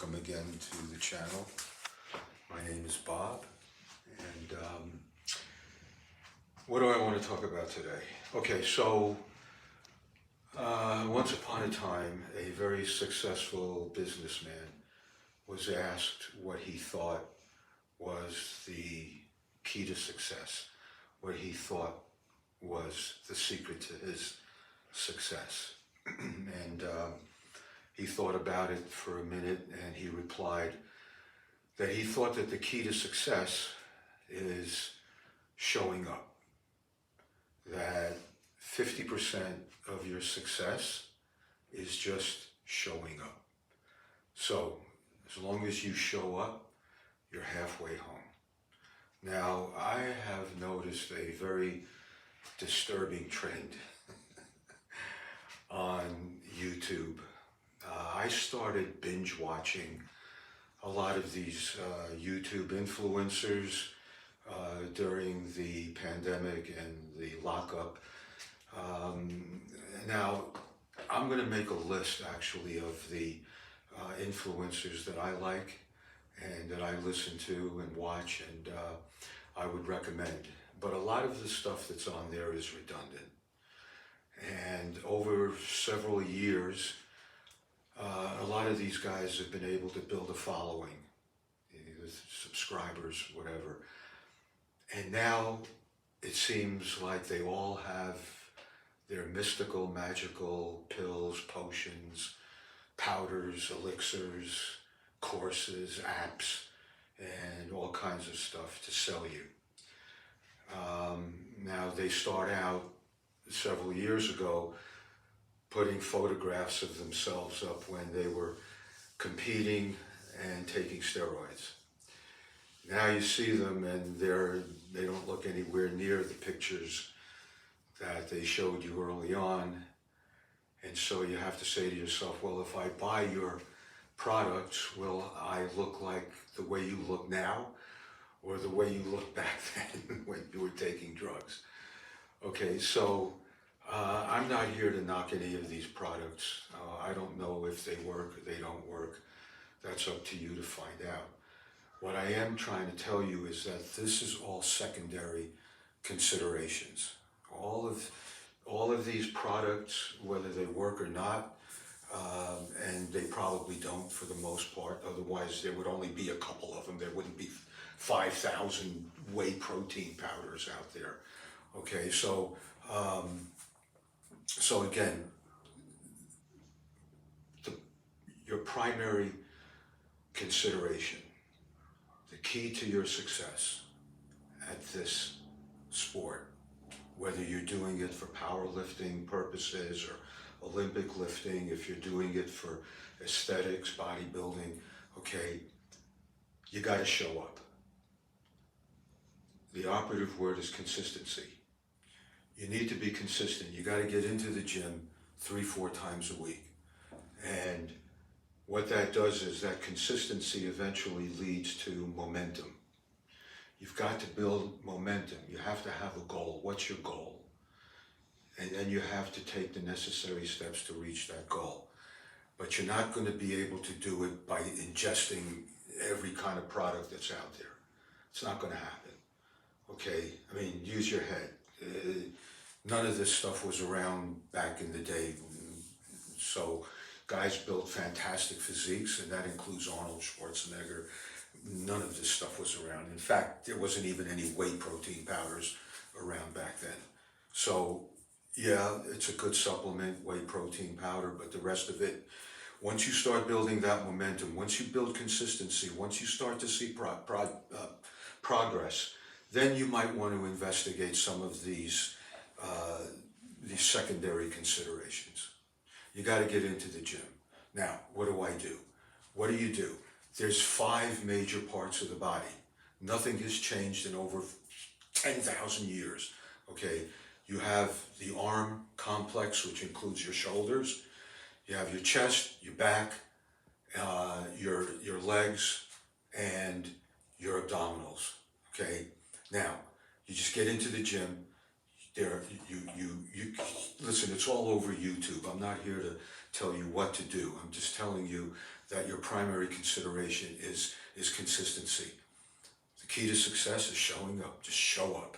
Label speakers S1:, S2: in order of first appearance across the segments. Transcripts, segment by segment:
S1: welcome again to the channel. My name is Bob, and what do I want to talk about today? Okay, so once upon a time, a very successful businessman was asked what he thought was the key to success, what he thought was the secret to his success. And he thought about it for a minute, and he replied that he thought that the key to success is showing up. That 50% of your success is just showing up. So as long as you show up, you're halfway home. Now, I have noticed a very disturbing trend on YouTube. I started binge watching a lot of these YouTube influencers during the pandemic and the lockup. Now, I'm going to make a list actually of the influencers that I like and that I listen to and watch, and I would recommend. But a lot of the stuff that's on there is redundant. And over several years, a lot of these guys have been able to build a following, subscribers, whatever. And now it seems like they all have their mystical, magical pills, potions, powders, elixirs, courses, apps, and all kinds of stuff to sell you. Now they start out several years ago putting photographs of themselves up when they were competing and taking steroids. Now you see them and they don't look anywhere near the pictures that they showed you early on. And so you have to say to yourself, well, if I buy your products, will I look like the way you look now or the way you looked back then when you were taking drugs? Okay, so I'm not here to knock any of these products. I don't know if they work or they don't work. That's up to you to find out. What I am trying to tell you is that this is all secondary considerations. All of these products, whether they work or not, and they probably don't for the most part, otherwise there would only be a couple of them. There wouldn't be 5,000 whey protein powders out there. Okay, so again, your primary consideration, the key to your success at this sport, whether you're doing it for powerlifting purposes or Olympic lifting, if you're doing it for aesthetics, bodybuilding, okay, you got to show up. The operative word is consistency. You need to be consistent. You got to get into the gym 3-4 times a week. And what that does is that consistency eventually leads to momentum. You've got to build momentum. You have to have a goal. What's your goal? And then you have to take the necessary steps to reach that goal. But you're not going to be able to do it by ingesting every kind of product that's out there. It's not going to happen. Okay, I mean, use your head. None of this stuff was around back in the day. So guys built fantastic physiques, and that includes Arnold Schwarzenegger. None of this stuff was around. In fact, there wasn't even any whey protein powders around back then. So yeah, it's a good supplement, whey protein powder, but the rest of it, once you start building that momentum, once you build consistency, once you start to see progress, then you might want to investigate some of these secondary considerations. You got to get into the gym. Now, what do I do? What do you do? There's 5 major parts of the body. Nothing has changed in over 10,000 years. Okay, you have the arm complex, which includes your shoulders. You have your chest, your back, your legs, and your abdominals. Okay. Now, you just get into the gym. You listen, it's all over YouTube. I'm not here to tell you what to do. I'm just telling you that your primary consideration is consistency. The key to success is showing up. Just show up.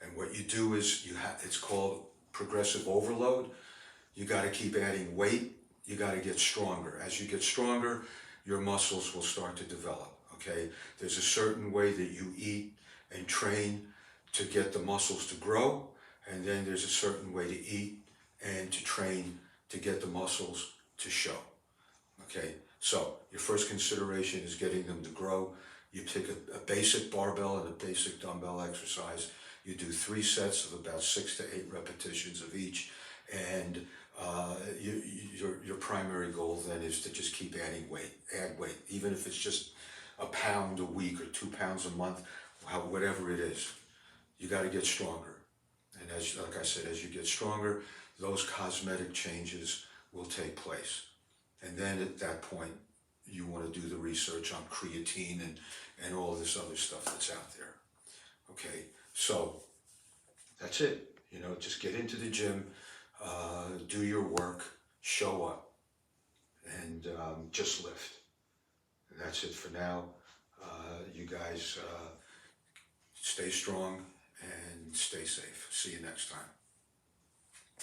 S1: And what you do is it's called progressive overload. You got to keep adding weight. You got to get stronger. As you get stronger, your muscles will start to develop, okay? There's a certain way that you eat and train to get the muscles to grow, and then there's a certain way to eat and to train to get the muscles to show, okay? So your first consideration is getting them to grow. You take a basic barbell and a basic dumbbell exercise. You do 3 sets of about 6 to 8 repetitions of each, and your primary goal then is to just keep adding weight, add weight, even if it's just a pound a week or 2 pounds a month, whatever it is. You got to get stronger. And like I said, as you get stronger, those cosmetic changes will take place. And then at that point, you want to do the research on creatine and all this other stuff that's out there. Okay, so that's it. You know, just get into the gym, do your work, show up, and just lift. And that's it for now. You guys stay strong and stay safe. See you next time.